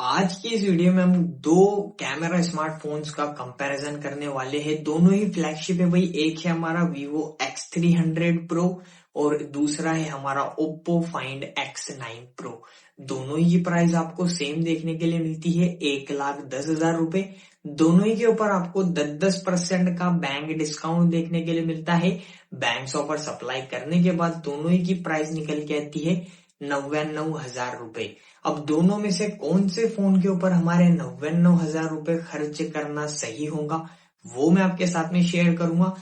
आज की इस वीडियो में हम दो कैमरा स्मार्टफोन्स का कंपैरिजन करने वाले हैं। दोनों ही फ्लैगशिप है भाई। एक है हमारा Vivo X300 Pro और दूसरा है हमारा Oppo Find X9 Pro। दोनों ही की प्राइस आपको सेम देखने के लिए मिलती है 1,10,000 रुपए। दोनों ही के ऊपर आपको 10% का बैंक डिस्काउंट देखने के लिए मिलता है। बैंक ऑफर सप्लाई करने के बाद दोनों ही की प्राइस निकल के आती है 99,000 रुपए। अब दोनों में से कौन से फोन के ऊपर हमारे 99,000 रुपए खर्च करना सही होगा वो मैं आपके साथ में शेयर करूंगा।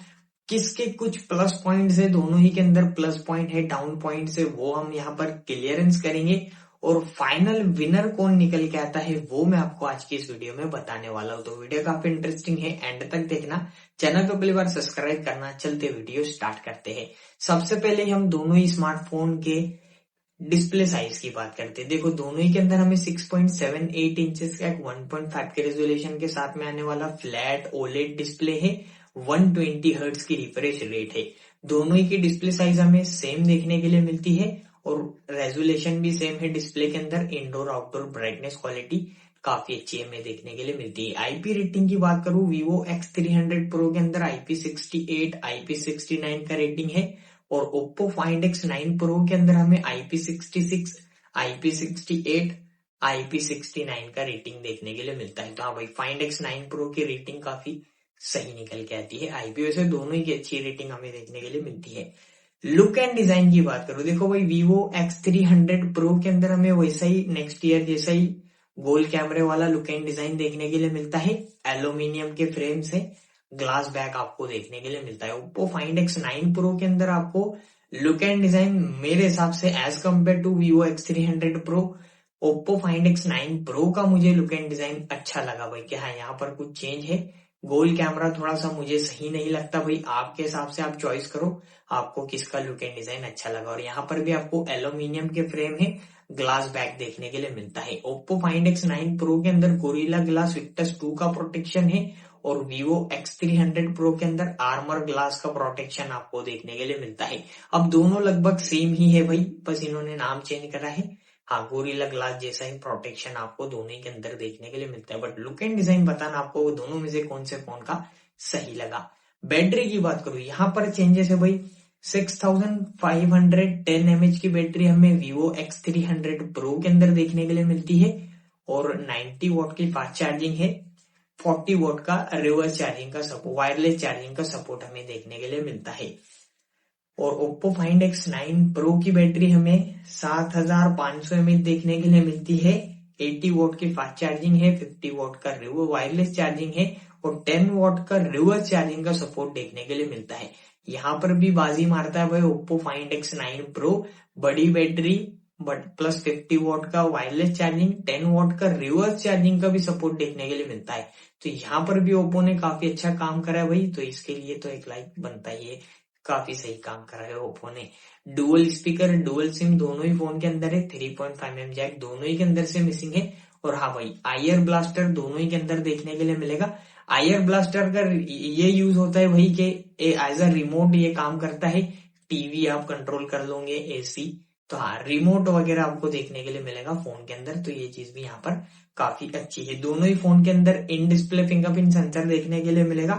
किसके कुछ प्लस पॉइंट्स है, दोनों ही के अंदर प्लस पॉइंट है, डाउन पॉइंट्स है, वो हम यहाँ पर क्लियरेंस करेंगे और फाइनल विनर कौन निकल के आता है वो मैं आपको आज की इस वीडियो में बताने वाला हूँ। तो वीडियो काफी इंटरेस्टिंग है, एंड तक देखना। चैनल को पहली बार सब्सक्राइब करना। चलते वीडियो स्टार्ट करते हैं। सबसे पहले हम दोनों ही स्मार्टफोन के डिस्प्ले साइज की बात करते हैं। देखो दोनों ही के अंदर हमें 6.78 इंचेस का 1.5 के रेजोल्यूशन के साथ में आने वाला फ्लैट ओलेड डिस्प्ले है। 120 हर्ट्ज की रिफ्रेश रेट है। दोनों ही की डिस्प्ले साइज हमें सेम देखने के लिए मिलती है और रेजोल्यूशन भी सेम है। डिस्प्ले के अंदर इंडोर आउटडोर ब्राइटनेस क्वालिटी काफी अच्छी हमें देखने के लिए मिलती है। आईपी रेटिंग की बात करूं, Vivo X300 Pro के अंदर IP68, IP69 का रेटिंग है और Oppo Find X9 Pro के अंदर हमें IP66, IP68, IP69 का रेटिंग देखने के लिए मिलता है। तो हाँ भाई, Find X9 Pro की रेटिंग काफी सही निकल के आती है। आईपी वैसे दोनों ही की अच्छी रेटिंग हमें देखने के लिए मिलती है। लुक एंड डिजाइन की बात करो, देखो भाई Vivo X300 Pro के अंदर हमें वैसा ही नेक्स्ट ईयर जैसा ही गोल कैमरे वाला लुक एंड डिजाइन देखने के लिए मिलता है। एल्यूमिनियम के फ्रेम से ग्लास बैक आपको देखने के लिए मिलता है। Oppo Find X9 Pro के अंदर आपको लुक एंड डिजाइन मेरे हिसाब से as compared to Vivo X300 Pro, Oppo Find X9 Pro का मुझे लुक एंड डिजाइन अच्छा लगा भाई कि हाँ यहाँ पर कुछ चेंज है। गोल कैमरा थोड़ा सा मुझे सही नहीं लगता भाई, आपके हिसाब से आप चॉइस करो आपको किसका लुक एंड डिजाइन अच्छा लगा। और यहाँ पर भी आपको एल्यूमिनियम के फ्रेम है, ग्लास बैक देखने के लिए मिलता है। Oppo Find X9 Pro के अंदर गोरिल्ला ग्लास विक्टस 2 का प्रोटेक्शन है और Vivo X300 Pro के अंदर आर्मर ग्लास का प्रोटेक्शन आपको देखने के लिए मिलता है। अब दोनों लगभग सेम ही है भाई, बस इन्होंने नाम चेंज करा है। हाँ, गोरिल्ला ग्लास जैसा ही प्रोटेक्शन आपको दोनों के अंदर देखने के लिए मिलता है। बट लुक एंड डिजाइन बताना आपको वो दोनों में से कौन से फोन का सही लगा। बैटरी की बात करूं, यहाँ पर चेंजेस है भाई। 6510 mAh की बैटरी हमें Vivo X300 Pro के अंदर देखने के लिए मिलती है और 90 वॉट की फास्ट चार्जिंग है। 40 वॉट का रिवर्स चार्जिंग का सपोर्ट, वायरलेस चार्जिंग का सपोर्ट हमें देखने के लिए मिलता है। और Oppo Find X9 Pro की बैटरी हमें 7500 mAh देखने के लिए मिलती है। 80 वॉट की फास्ट चार्जिंग है, 50 वॉट का वायरलेस चार्जिंग है और 10 वॉट का रिवर्स चार्जिंग का सपोर्ट देखने के लिए मिलता है। यहाँ पर भी बाजी मारता है भाई Oppo Find X9 Pro। बड़ी बैटरी बट प्लस 50 वॉट का वायरलेस चार्जिंग, 10 वॉट का रिवर्स चार्जिंग का भी सपोर्ट देखने के लिए मिलता है। तो यहाँ पर भी ओप्पो ने काफी अच्छा काम करा है भाई, तो इसके लिए तो एक लाइक बनता ही है। काफी सही काम करा है ओप्पो ने। डुअल स्पीकर, डुअल सिम दोनों ही फोन के अंदर है। 3.5mm जैक दोनों ही के अंदर से मिसिंग है। और हाँ भाई, आईआर ब्लास्टर दोनों ही के अंदर देखने के लिए मिलेगा। आईआर ब्लास्टर का ये यूज होता है भाई कि एज अ रिमोट ये काम करता है। टीवी आप कंट्रोल कर लोगे, एसी, तो हाँ रिमोट वगैरह आपको देखने के लिए मिलेगा फोन के अंदर। तो ये चीज भी यहाँ पर काफी अच्छी है। दोनों ही फोन के अंदर इन डिस्प्ले फिंगरप्रिंट सेंसर देखने के लिए मिलेगा।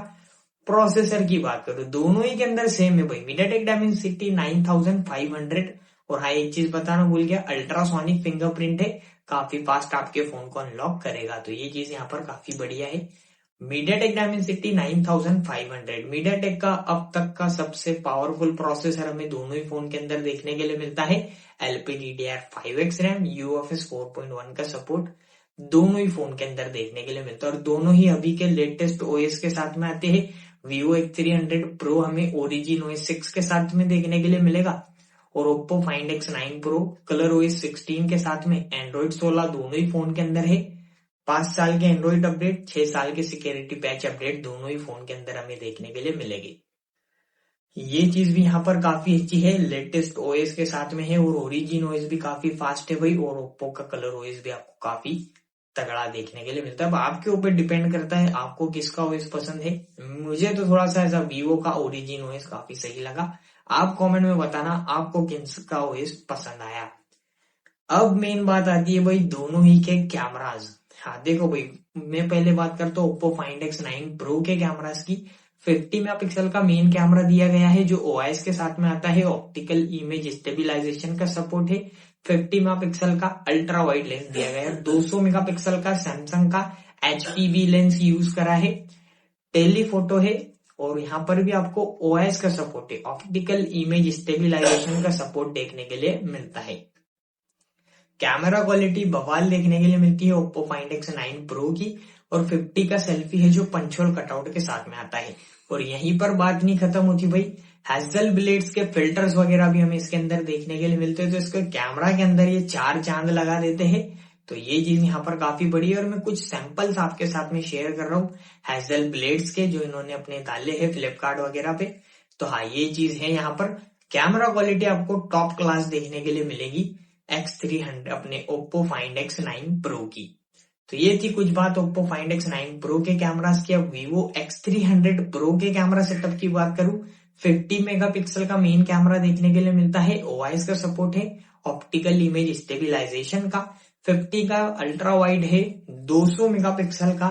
प्रोसेसर की बात करूं, दोनों ही के अंदर सेम है भाई, मीडियाटेक डायमेंसिटी 9500। और हाँ एक चीज बताना भूल गया, अल्ट्रासोनिक फिंगरप्रिंट है, काफी फास्ट आपके फोन को अनलॉक करेगा। तो ये चीज यहाँ पर काफी बढ़िया है। मीडियाटेक डायमेंसिटी 9500, मीडियाटेक का अब तक का सबसे पावरफुल प्रोसेसर हमें दोनों ही फोन के अंदर देखने के लिए मिलता है। LPDDR5X रैम, UFS 4.1 का सपोर्ट दोनों ही फोन के अंदर देखने के लिए मिलता है और दोनों ही अभी के लेटेस्ट OS के साथ में आते हैं। Vivo X300 Pro हमें Origin OS 6 के साथ में देखने के लिए मिलेगा और Oppo Find X9 Pro colour OS 16 के साथ में। Android 16 दोनों ही फोन के अंदर है। 5 साल के एंड्रॉइड अपडेट, 6 साल के सिक्योरिटी पैच अपडेट दोनों ही फोन के अंदर हमें देखने के लिए मिलेगी। ये चीज भी यहाँ पर काफी अच्छी है, लेटेस्ट OS के साथ में है और Origin OS भी काफी फास्ट है भाई। और Oppo का कलर OS भी आपको काफी तगड़ा देखने के लिए मिलता है। अब आपके ऊपर डिपेंड करता है आपको किसका OS पसंद है। मुझे तो थोड़ा सा ऐसा Vivo का Origin OS काफी सही लगा। आप कमेंट में बताना आपको किसका OS पसंद आया। अब मेन बात आती है भाई दोनों ही के कैमराज। हाँ देखो भाई, मैं पहले बात करता हूँ Oppo Find X9 Pro के कैमरास की। 50 मेगापिक्सल का मेन कैमरा दिया गया है जो OIS के साथ में आता है। ऑप्टिकल इमेज स्टेबिलाईजेशन का सपोर्ट है। 50 मेगापिक्सल का अल्ट्रा वाइड लेंस दिया गया है। 200 मेगापिक्सल का सैमसंग का HPV लेंस यूज करा है। टेलीफोटो है और यहाँ पर भी आपको OIS का सपोर्ट है, ऑप्टिकल इमेज स्टेबिलाईजेशन का सपोर्ट देखने के लिए मिलता है। कैमरा क्वालिटी बवाल देखने के लिए मिलती है Oppo Find X9 Pro की। और 50 का सेल्फी है जो पंच होल कटआउट के साथ में आता है। और यहीं पर बात नहीं खत्म होती भाई, हैजल ब्लेड्स के फिल्टर्स वगैरह भी हमें इसके अंदर देखने के लिए मिलते हैं। तो इसके कैमरा के अंदर ये 4 चांद लगा देते हैं। तो ये चीज यहाँ पर काफी बड़ी है और मैं कुछ सैंपल्स आपके साथ में शेयर कर रहा हूँ हैजल ब्लेड्स के, जो इन्होंने अपने डाले हैं फ्लिपकार्ट वगैरह पे। तो हाँ, ये चीज है। यहाँ पर कैमरा क्वालिटी आपको टॉप क्लास देखने के लिए मिलेगी X300 अपने Oppo Find X9 Pro की। तो ये थी कुछ बात Oppo Find X9 Pro के कैमरास की। अब Vivo X300 Pro के कैमरा सेटअप की बात करूं, 50 मेगापिक्सल का मेन कैमरा देखने के लिए मिलता है। OIS का सपोर्ट है, ऑप्टिकल इमेज स्टेबिलाईजेशन का। 50 का अल्ट्रा वाइड है। 200 मेगापिक्सल का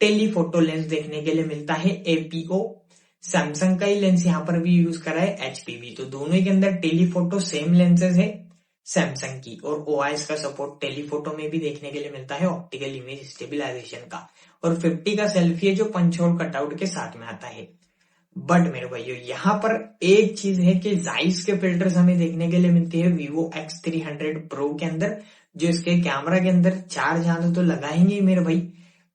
टेलीफोटो लेंस देखने के लिए मिलता है, APO। सैमसंग का ही लेंस यहाँ पर भी यूज करा है, HPV। तो दोनों के अंदर टेलीफोटो सेम लेंसेज है सैमसंग की। और OIS का सपोर्ट टेलीफोटो में भी देखने के लिए मिलता है, ऑप्टिकल इमेज स्टेबिलाईजेशन का। और 50 का सेल्फी है जो पंच होल कटआउट के साथ में आता है। बट मेरे भाइयों, यहाँ पर एक चीज है कि जाइस के फिल्टर्स हमें देखने के लिए मिलती है Vivo X300 Pro के अंदर, जो इसके कैमरा के अंदर 4 चांद तो लगाएंगे मेरे भाई,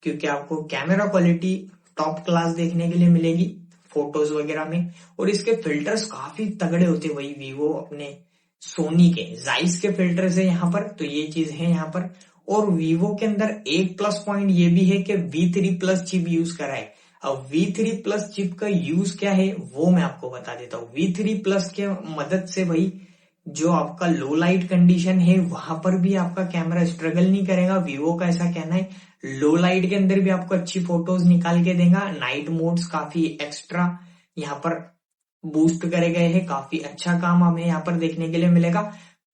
क्योंकि आपको कैमरा क्वालिटी टॉप क्लास देखने के लिए मिलेगी फोटोज वगैरह में। और इसके फिल्टर्स काफी तगड़े होते हैं भाई, Vivo अपने सोनी के जाइस के फिल्टर्स है यहाँ पर। तो ये चीज है यहाँ पर। और Vivo के अंदर एक प्लस पॉइंट ये भी है कि V3 प्लस चिप यूज करा है। अब V3 प्लस चिप का यूज क्या है वो मैं आपको बता देता हूँ। V3 प्लस के मदद से भाई जो आपका लो लाइट कंडीशन है वहां पर भी आपका कैमरा स्ट्रगल नहीं करेगा। Vivo का ऐसा कहना है, लो लाइट के अंदर भी आपको अच्छी फोटोज निकाल के देगा। नाइट मोड्स काफी एक्स्ट्रा यहाँ पर बूस्ट करे गए हैं, काफी अच्छा काम हमें यहाँ पर देखने के लिए मिलेगा।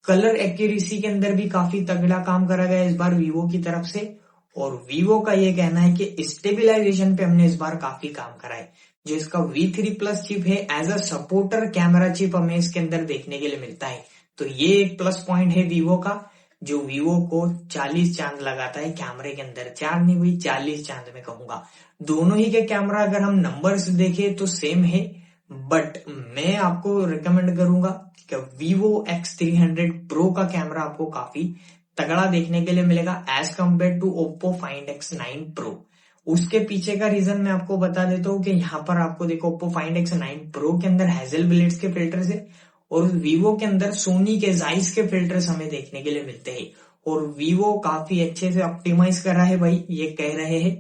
कलर एक्यूरेसी के अंदर भी काफी तगड़ा काम करा गया इस बार Vivo की तरफ से। और Vivo का ये कहना है कि स्टेबिलाईजेशन पे हमने इस बार काफी काम करा है। जो इसका V3 प्लस चिप है as a supporter camera chip हमें इसके अंदर देखने के लिए मिलता है। तो ये एक प्लस पॉइंट है Vivo का, जो Vivo को 40 चांद लगाता है कैमरे के अंदर। 4 नहीं हुई, 40 चांद में कहूंगा। दोनों ही के कैमरा अगर हम नंबर्स देखें तो सेम है, बट मैं आपको रिकमेंड करूंगा कि Vivo X300 Pro का कैमरा आपको काफी तगड़ा देखने के लिए मिलेगा as compared to Oppo Find X9 Pro। उसके पीछे का रीजन मैं आपको बता देता हूँ कि यहाँ पर आपको देखो Oppo Find X9 Pro के अंदर हैजल ब्लेड्स के फिल्टर्स है और Vivo के अंदर सोनी के जाइस के फिल्टर्स हमें देखने के लिए मिलते हैं। और Vivo काफी अच्छे से ऑप्टिमाइज कर रहा है भाई, ये कह रहे हैं।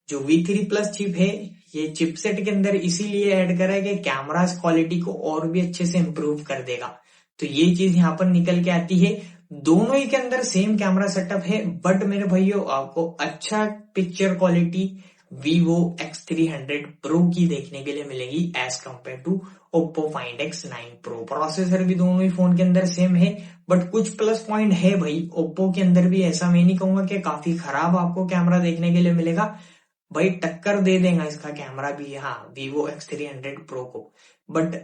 जो V3 प्लस चिप है ये चिपसेट के अंदर इसीलिए ऐड करा है कि कैमरा क्वालिटी को और भी अच्छे से इंप्रूव कर देगा। तो ये चीज यहाँ पर निकल के आती है। दोनों ही के अंदर सेम कैमरा सेटअप है, बट मेरे भाइयों आपको अच्छा picture quality Vivo X300 Pro की देखने के लिए मिलेगी as compared to Oppo Find X9 Pro। Processor भी दोनों ही फोन के अंदर सेम है, बट कुछ प्लस पॉइंट है भाई Oppo के अंदर भी। ऐसा मैं नहीं कहूंगा कि काफी खराब आपको कैमरा देखने के लिए मिलेगा भाई, टक्कर दे देगा इसका कैमरा भी हाँ Vivo X300 Pro को। बट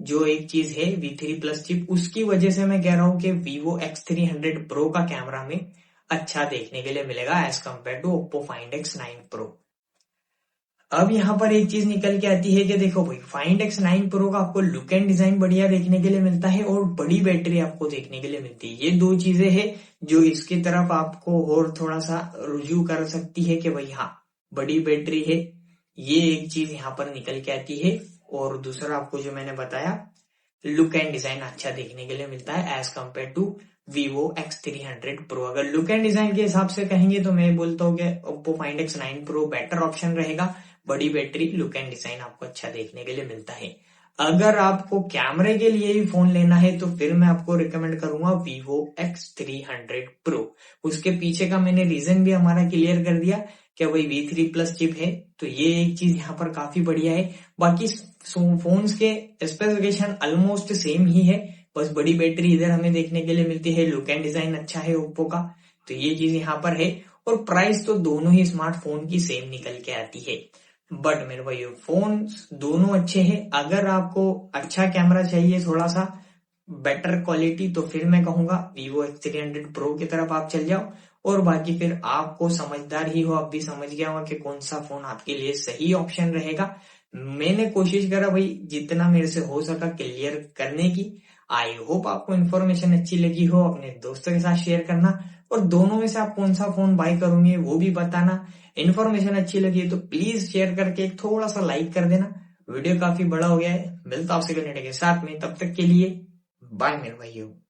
जो एक चीज है V3 प्लस चिप, उसकी वजह से मैं कह रहा हूं कि Vivo X300 Pro का कैमरा में अच्छा देखने के लिए मिलेगा as compared to Oppo Find X9 Pro। अब यहाँ पर एक चीज निकल के आती है कि देखो भाई Find X9 Pro का आपको लुक एंड डिजाइन बढ़िया देखने के लिए मिलता है और बड़ी बैटरी आपको देखने के लिए मिलती है। ये दो चीजें हैं जो इसकी तरफ आपको और थोड़ा सा रुजू कर सकती है कि भाई हाँ बड़ी बैटरी है, ये एक चीज यहाँ पर निकल के आती है। और दूसरा आपको जो मैंने बताया लुक एंड डिजाइन अच्छा देखने के लिए मिलता है as compared to Vivo X300 Pro। अगर लुक एंड डिजाइन के हिसाब से कहेंगे तो मैं बोलता हूँ कि Oppo Find X9 Pro better option रहेगा। बड़ी बैटरी, लुक एंड डिजाइन आपको अच्छा देखने के लिए मिलता है। अगर आपको कैमरे के लिए ही फोन लेना है तो फिर मैं आपको रिकमेंड करूंगा Vivo X300 Pro। उसके पीछे का मैंने रीजन भी हमारा क्लियर कर दिया कि भाई V3 प्लस चिप है, तो ये एक चीज यहाँ पर काफी बढ़िया है। बाकी फोन्स के स्पेसिफिकेशन ऑलमोस्ट सेम ही है, बस बड़ी बैटरी इधर हमें देखने के लिए मिलती है, लुक एंड डिजाइन अच्छा है ओप्पो का, तो ये चीज यहाँ पर है। और प्राइस तो दोनों ही स्मार्टफोन की सेम निकल के आती है। बट मेरे भाई फोन दोनों अच्छे हैं। अगर आपको अच्छा कैमरा चाहिए, थोड़ा सा बेटर क्वालिटी, तो फिर मैं कहूंगा Vivo X300 Pro की तरफ आप चल जाओ। और बाकी फिर आपको समझदार ही हो, आप भी समझ गया होगा कि कौन सा फोन आपके लिए सही ऑप्शन रहेगा। मैंने कोशिश करा भाई जितना मेरे से हो सका क्लियर करने की। आई होप आपको इन्फॉर्मेशन अच्छी लगी हो, अपने दोस्तों के साथ शेयर करना, और दोनों में से आप कौन सा फोन बाय करोगे वो भी बताना। इन्फॉर्मेशन अच्छी लगी है तो प्लीज शेयर करके एक थोड़ा सा लाइक कर देना। वीडियो काफी बड़ा हो गया है, मिलता हूं आपसे नेट के साथ में, तब तक के लिए बाय मेरे भाइयों।